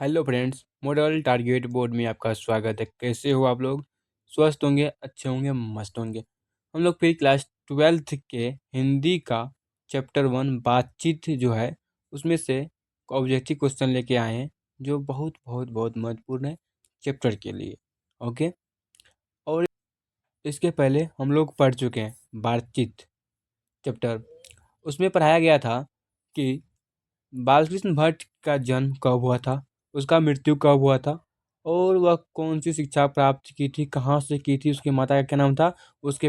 Hello friends, model target board में आपका स्वागत है। कैसे हो आप लोग? स्वस्थ होंगे, अच्छे होंगे, मस्त होंगे। हम लोग फिर क्लास 12th के हिंदी का चैप्टर 1 बातचीत जो है उसमें से ऑब्जेक्टिव क्वेश्चन लेके आए हैं, जो बहुत बहुत बहुत महत्वपूर्ण है चैप्टर के लिए। ओके। और इसके पहले हम लोग पढ़ चुके हैं बातचीत चैप्टर। उसमें पढ़ाया गया था कि बालकृष्ण भट्ट का जन्म कब हुआ था, उसका मृत्यु कब हुआ था, और वह कौन सी शिक्षा प्राप्त की थी, कहाँ से की थी, उसके माता का क्या नाम था, उसके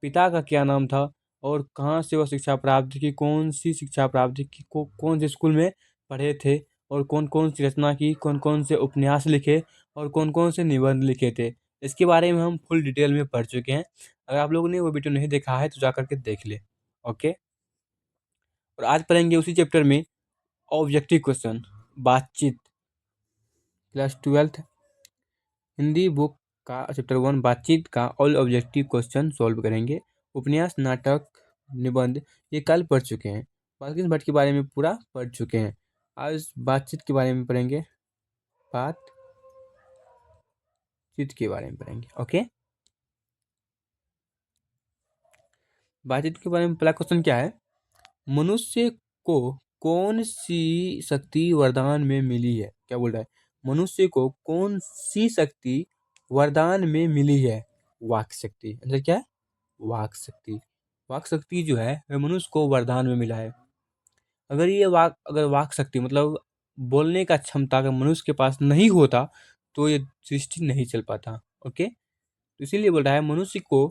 पिता का क्या नाम था, और कहाँ से वह शिक्षा प्राप्त की, कौन सी शिक्षा प्राप्त की, कौन से स्कूल में पढ़े थे, और कौन कौन सी रचना की, कौन कौन से उपन्यास लिखे, और कौन कौन से निबंध लिखे थे। इसके बारे में हम फुल डिटेल में पढ़ चुके हैं। अगर आप लोगों ने वो वीडियो नहीं देखा है तो जा करके देख ले। ओके। और आज पढ़ेंगे उसी चैप्टर में ऑब्जेक्टिव क्वेश्चन बातचीत, क्लास 12th हिंदी बुक का चैप्टर 1 बातचीत का ऑल ऑब्जेक्टिव क्वेश्चन सॉल्व करेंगे। उपन्यास, नाटक, निबंध ये कल पढ़ चुके हैं। बालकृष्ण भट्ट के बारे में पूरा पढ़ चुके हैं। आज बातचीत के बारे में पढ़ेंगे। बातचीत के बारे में पढ़ेंगे। ओके। बातचीत के बारे में पहला क्वेश्चन क्या है? मनुष्य को कौन सी शक्ति वरदान में मिली है? क्या बोल रहा है? मनुष्य को कौन सी शक्ति वरदान में मिली है? वाक शक्ति। आंसर क्या है? वाक शक्ति। वाक शक्ति जो है वह मनुष्य को वरदान में मिला है। अगर वाक शक्ति मतलब बोलने का क्षमता अगर मनुष्य के पास नहीं होता तो ये सृष्टि नहीं चल पाता। ओके। तो इसीलिए बोल रहा है मनुष्य को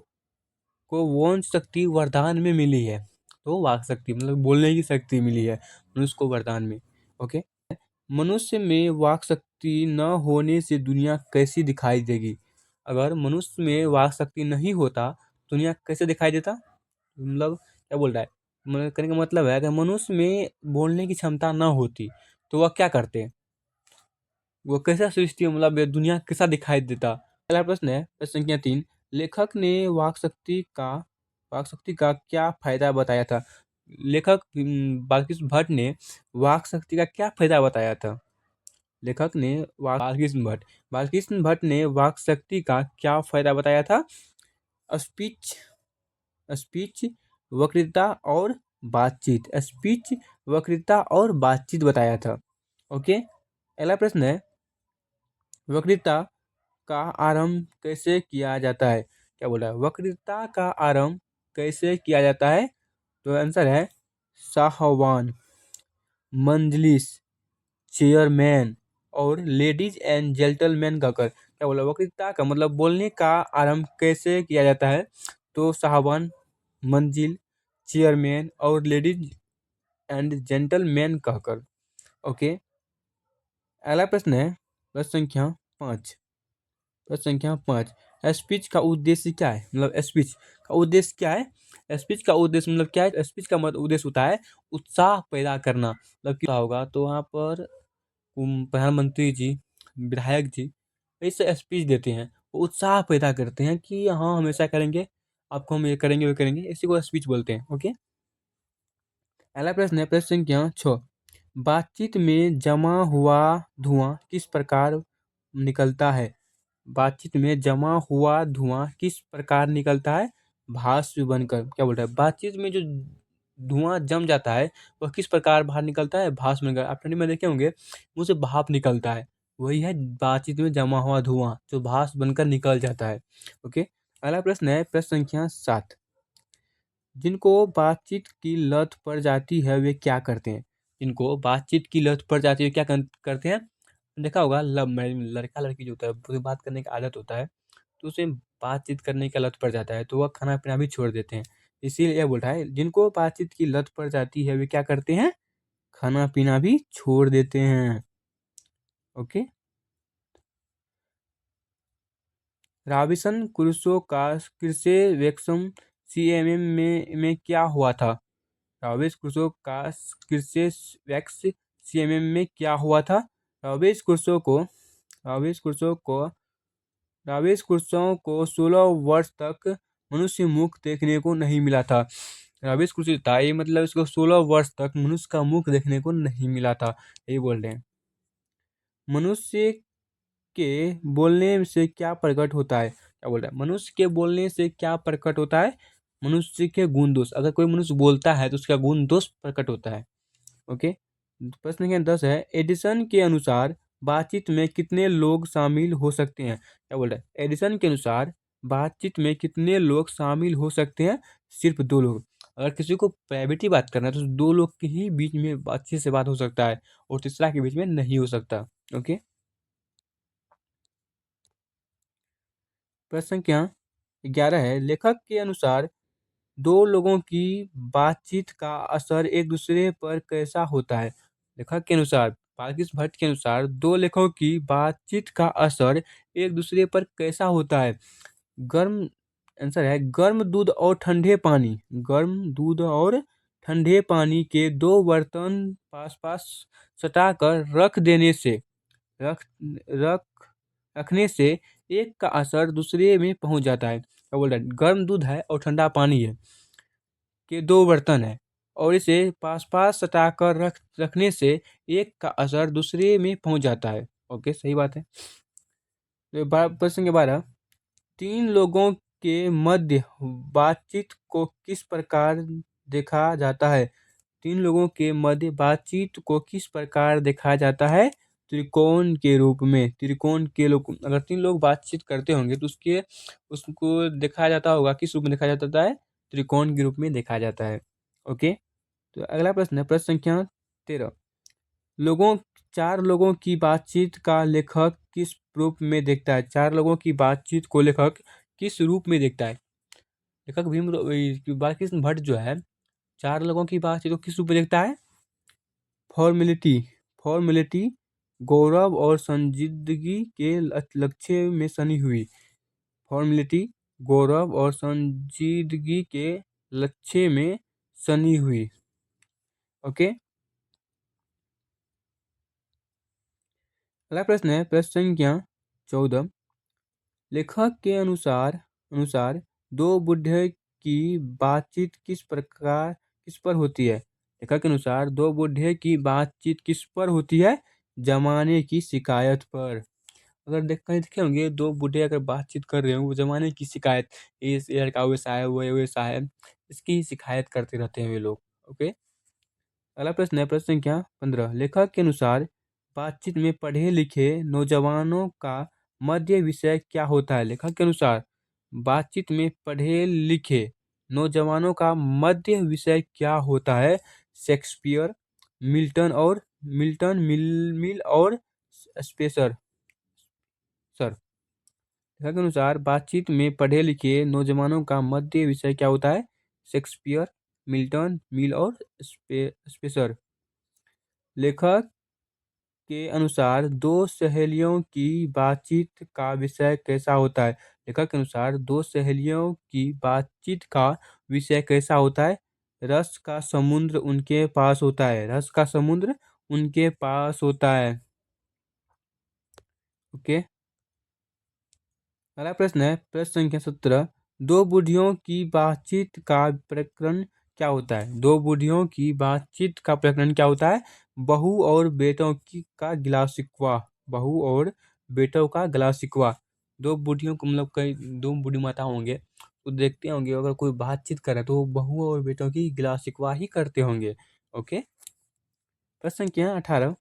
कौन शक्ति वरदान में मिली है? तो वाक शक्ति मतलब बोलने की शक्ति मिली है मनुष्य को वरदान में। ओके। मनुष्य में वाक शक्ति न होने से दुनिया कैसी दिखाई देगी? अगर मनुष्य में वाक शक्ति नहीं होता दुनिया कैसे दिखाई देता? मतलब क्या बोल रहा है? कहने का मतलब है अगर मनुष्य में बोलने की क्षमता न होती तो वह क्या करते? वो कैसा सृष्टि मतलब ये दुनिया कैसा दिखाई देता? पहला प्रश्न है, प्रश्न संख्या 3। लेखक ने वाक शक्ति का क्या फायदा बताया था? लेखक बालकृष्ण भट्ट ने वाक शक्ति का क्या फायदा बताया था? लेखक ने बालकृष्ण भट्ट ने वाक शक्ति का क्या फायदा बताया था? स्पीच स्पीच वक्तृता और बातचीत बताया था। ओके। अगला प्रश्न है, वक्तृता का आरंभ कैसे किया जाता है? क्या बोल रहा है? वक्तृता का आरंभ कैसे किया जाता है? तो आंसर है साहवान, मंजलिस, चेयरमैन और लेडीज एंड जेंटलमैन कहकर। क्या बोला? वक्तृता का मतलब बोलने का आरंभ कैसे किया जाता है? तो साहवान, मंजिल, चेयरमैन और लेडीज एंड जेंटलमैन कहकर। ओके। अगला प्रश्न है, प्रश्न संख्या 5। प्रश्न संख्या 5। स्पीच का उद्देश्य क्या है? मतलब स्पीच का उद्देश्य क्या है? स्पीच का उद्देश्य मतलब क्या है? स्पीच का मतलब उद्देश्य होता है उत्साह पैदा करना। मतलब क्या होगा तो वहाँ पर प्रधानमंत्री जी, विधायक जी ऐसे स्पीच देते हैं, वो उत्साह पैदा करते हैं कि हाँ हमेशा करेंगे, आपको हम ये करेंगे वो करेंगे, इसी को स्पीच बोलते हैं। ओके। अगला प्रश्न है, प्रश्न संख्या 6। बातचीत में जमा हुआ धुआं किस प्रकार निकलता है? बातचीत में जमा हुआ धुआं किस प्रकार निकलता है? भाष्प बनकर। क्या बोल रहा है? बातचीत में जो धुआं जम जाता है वह किस प्रकार बाहर निकलता है? भाष्प बनकर। आप ठंडी में देखे होंगे मुंह से भाप निकलता है, वही है बातचीत में जमा हुआ धुआं जो भाष्प बनकर निकल जाता है। ओके। अगला प्रश्न है, प्रश्न संख्या 7। जिनको बातचीत की लत पड़ जाती है वे क्या करते हैं? जिनको बातचीत की लत पड़ जाती है क्या करते हैं? देखा होगा लव मैरिज में लड़का लड़की जो होता है पूरी बात करने का आदत होता है, तो उसे बातचीत करने का लत पड़ जाता है तो वह खाना पीना भी छोड़ देते हैं। इसीलिए यह बोल रहा है जिनको बातचीत की लत पड़ जाती है वे क्या करते हैं? खाना पीना भी छोड़ देते हैं। ओके। रॉबिन्सन क्रूसो का कृषि वैक्सम सीएमएम में क्या हुआ था? रॉबिन्स क्रूसो का कृषि वैक्स सीएमएम में क्या हुआ था? रॉबिन्स क्रूसो को रॉबिन्स क्रूसो को रॉबिन्स क्रूसो को 16 वर्ष तक मनुष्य मुख देखने को नहीं मिला था। रॉबिन्स क्रूसो था ये मतलब इसको 16 वर्ष तक मनुष्य का मुख देखने को नहीं मिला था, यही बोल रहे हैं। मनुष्य के बोलने से क्या प्रकट होता है? क्या बोल रहा है? मनुष्य के बोलने से क्या प्रकट होता है? मनुष्य के गुण दोष। अगर कोई मनुष्य बोलता है तो उसका गुण दोष प्रकट होता है। ओके। प्रश्न संख्या 10 है, एडिसन के अनुसार बातचीत में कितने लोग शामिल हो सकते हैं? क्या बोल रहा है? एडिसन के अनुसार बातचीत में कितने लोग शामिल हो सकते हैं? सिर्फ 2 लोग। अगर किसी को प्राइवेटली बात करना है तो 2 लोग के ही बीच में अच्छे से बात हो सकता है और तीसरा के बीच में नहीं हो सकता। ओके। प्रश्न संख्या 11 है, लेखक के अनुसार 2 लोगों की बातचीत का असर एक दूसरे पर कैसा होता है? लेखक के अनुसार, बाल्किस भट्ट के अनुसार 2 लेखकों की बातचीत का असर एक दूसरे पर कैसा होता है? गर्म आंसर है गर्म दूध और ठंडे पानी। गर्म दूध और ठंडे पानी के 2 बर्तन पास-पास सटाकर रख रख रखने से एक का असर दूसरे में पहुंच जाता है। क्या बोल रहा है? गर्म दूध है और ठंडा पानी है के 2 बर्तन है और इसे पास-पास सटाकर रखने से एक का असर दूसरे में पहुंच जाता है। ओके, सही बात है। तो प्रश्न के 12, 3 लोगों के मध्य बातचीत को किस प्रकार देखा जाता है? 3 लोगों के मध्य बातचीत को किस प्रकार देखा जाता है? त्रिकोण के रूप में। त्रिकोण के लोग, अगर 3 लोग बातचीत करते होंगे तो उसको देखा जाता होगा, किस रूप में देखा जाता है? त्रिकोण के रूप में देखा जाता है। ओके। तो अगला प्रश्न है, प्रश्न संख्या 13, लोगों 4 लोगों की बातचीत का लेखक किस रूप में देखता है? 4 लोगों की बातचीत को लेखक किस रूप में देखता है? लेखक बालकृष्ण भट्ट जो है, 4 लोगों की बातचीत को किस रूप में देखता है? फॉर्मेलिटी फॉर्मेलिटी गौरव और संजीदगी के लक्ष्य में सनी हुई। फॉर्मेलिटी गौरव और संजीदगी के लक्ष्य में सनी हुई। ओके। अगला प्रश्न है, प्रश्न संख्या 14, लेखक के अनुसार 2 बूढ़े की बातचीत किस पर होती है? लेखक के अनुसार 2 बूढ़े की बातचीत किस पर होती है? जमाने की शिकायत पर। अगर कहीं देखे होंगे 2 बूढ़े अगर बातचीत कर रहे हो, वो जमाने की शिकायत, ये लड़का वैसा है, वो वैसा है, इसकी शिकायत करते रहते हैं वे लोग। ओके। अगला प्रश्न है, प्रश्न संख्या 15, लेखक के अनुसार बातचीत में पढ़े लिखे नौजवानों का मध्य विषय क्या होता है? लेखक के अनुसार बातचीत में पढ़े लिखे नौजवानों का मध्य विषय क्या होता है? शेक्सपियर, मिल्टन मिल और स्पेसर सर। लेखक के अनुसार बातचीत में पढ़े लिखे नौजवानों का मध्य विषय क्या होता है? शेक्सपियर, मिल्टन मिल और स्पेसर। लेखक के अनुसार 2 सहेलियों की बातचीत का विषय कैसा होता है? लेखक के अनुसार 2 सहेलियों की बातचीत का विषय कैसा होता है? रस का समुद्र उनके पास होता है। रस का समुद्र उनके पास होता है। ओके। अगला प्रश्न है, प्रश्न संख्या 17, 2 बूढ़ियों की बातचीत का प्रकरण क्या होता है? 2 बूढ़ियों की बातचीत का प्रकरण क्या होता है? बहू और बेटों का गिला शिकवा। बहू और बेटों का गिला शिकवा। 2 बूढ़ियों को, मतलब कई 2 बूढ़ी माता होंगे तो देखते होंगे, अगर कोई बातचीत करे तो वो बहू और बेटों की गिला शिकवा ही करते होंगे। ओके। प्रश्न संख्या 18,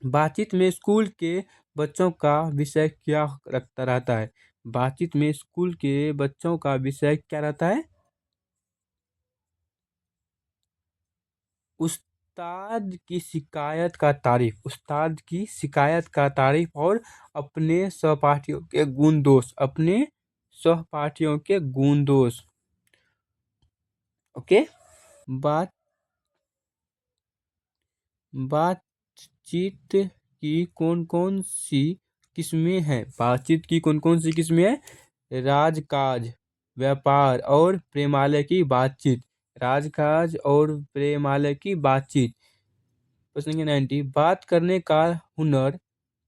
बातचीत में स्कूल के बच्चों का विषय क्या रखता रहता है? बातचीत में स्कूल के बच्चों का विषय क्या रहता है? उस्ताद की शिकायत का तारीफ। उस्ताद की शिकायत का तारीफ और अपने सहपाठियों के गुण दोष। अपने सहपाठियों के गुण दोष। ओके। बात बातचीत की कौन कौन सी किस्में हैं? बातचीत की कौन कौन सी किस्में हैं? राजकाज, व्यापार और प्रेमालय की बातचीत। राजकाज और प्रेमालय की बातचीत। प्रश्न संख्या 90, बात करने का हुनर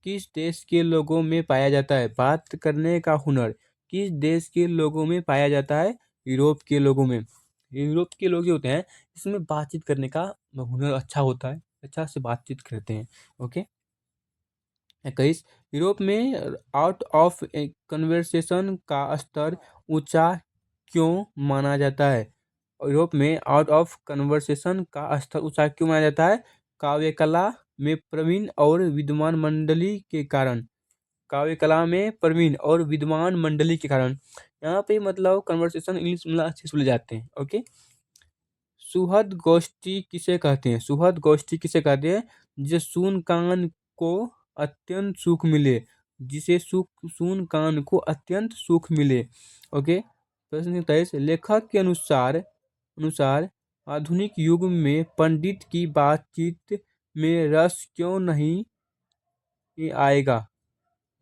किस देश के लोगों में पाया जाता है? बात करने का हुनर किस देश के लोगों में पाया जाता है? यूरोप के लोगों में। यूरोप के लोग जो होते हैं, इसमें बातचीत करने का हुनर अच्छा होता है, अच्छा से बातचीत करते हैं। ओके। 21 यूरोप में आउट ऑफ कन्वर्सेशन का स्तर ऊंचा क्यों माना जाता है? यूरोप में आउट ऑफ कन्वर्सेशन का स्तर ऊंचा क्यों माना जाता है? काव्य कला में प्रवीण और विद्वान मंडली के कारण। काव्य कला में प्रवीण और विद्वान मंडली के कारण। यहाँ पे मतलब कन्वर्सेशन इंग्लिश मतलब अच्छे से बोले जाते हैं। ओके। सुहृद गोष्ठी किसे कहते हैं? सुहृद गोष्ठी किसे कहते हैं? जिसे सुन कान को अत्यंत सुख मिले, जिसे सुन कान को अत्यंत सुख मिले। ओके। प्रश्न 23 लेखक के अनुसार अनुसार आधुनिक युग में पंडित की बातचीत में रस क्यों नहीं आएगा?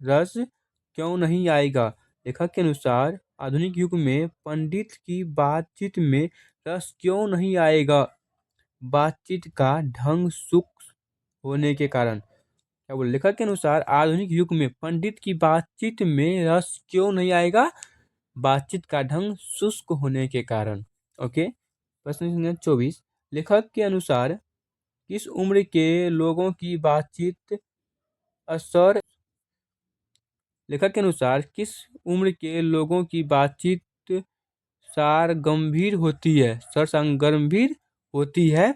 रस क्यों नहीं आएगा? लेखक के अनुसार आधुनिक युग में पंडित की बातचीत में रस क्यों नहीं आएगा? बातचीत का ढंग शुष्क होने के कारण। क्या बोले? लेखक के अनुसार आधुनिक युग में पंडित की बातचीत में रस क्यों नहीं आएगा? बातचीत का ढंग शुष्क होने के कारण। ओके। प्रश्न संख्या 24 लेखक के अनुसार किस उम्र के लोगों की बातचीत असर लेखक के अनुसार किस उम्र के लोगों की बातचीत सारगंभीर होती है? गंभीर होती है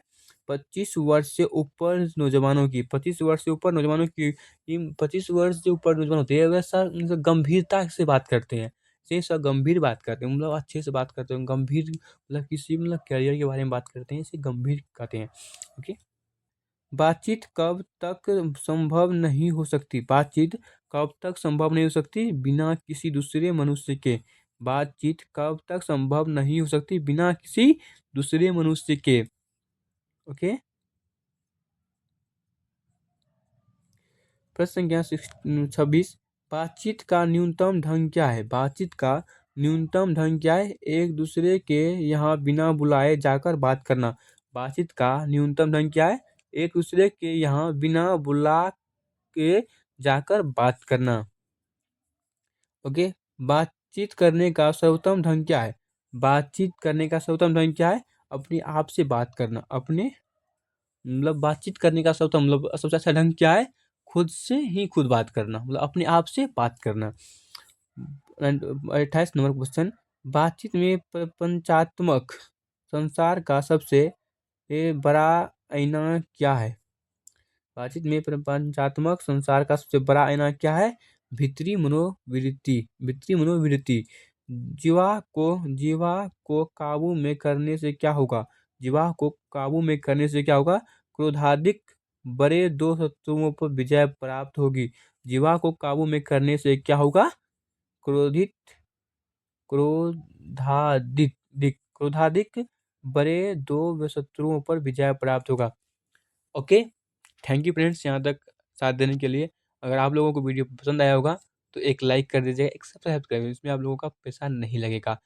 25 वर्ष से ऊपर नौजवानों की। 25 वर्ष से ऊपर नौजवानों की 25 वर्ष से ऊपर नौजवान होते हैं वैसा मतलब गंभीरता से बात करते हैं। से सब गंभीर बात करते हैं मतलब अच्छे से बात करते हैं। गंभीर मतलब किसी मतलब करियर के बारे में बात करते हैं, इसे गंभीर कहते हैं। ओके। बातचीत कब तक संभव नहीं हो सकती? बातचीत कब तक संभव नहीं हो सकती? बिना किसी दूसरे मनुष्य के। बातचीत कब तक संभव नहीं हो सकती? बिना किसी दूसरे मनुष्य के। ओके। प्रश्न संख्या 26 बातचीत का न्यूनतम ढंग क्या है? बातचीत का न्यूनतम ढंग क्या है? एक दूसरे के यहाँ बिना बुलाए जाकर बात करना। बातचीत का न्यूनतम ढंग क्या है? एक दूसरे के यहाँ बिना बुला के जाकर बात करना। ओके। बातचीत करने का सर्वोत्तम ढंग क्या है? बातचीत करने का सर्वोत्तम ढंग क्या है? अपने आप से बात करना। अपने मतलब बातचीत करने का सबसे मतलब सबसे अच्छा ढंग क्या है? खुद से ही खुद बात करना, मतलब अपने आप से बात करना। 28 नंबर क्वेश्चन बातचीत में प्रपंचात्मक संसार का सबसे बड़ा आईना क्या है? बातचीत में प्रपंचात्मक संसार का सबसे बड़ा आईना क्या है? भीतरी मनोवृत्ति। भीतरी मनोवृत्ति। जीवा को काबू में करने से क्या होगा? जीवा को काबू में करने से क्या होगा? क्रोधाधिक बड़े दो शत्रुओं पर विजय प्राप्त होगी। जीवा को काबू में करने से क्या होगा? क्रोधित क्रोधाधिक क्रोधाधिक बड़े दो शत्रुओं पर विजय प्राप्त होगा। ओके। थैंक यू फ्रेंड्स यहाँ तक साथ देने के लिए। अगर आप लोगों को वीडियो पसंद आया होगा तो एक लाइक कर दीजिएगा, एक सब्सक्राइब कर दीजिएगा, इसमें आप लोगों का पैसा नहीं लगेगा।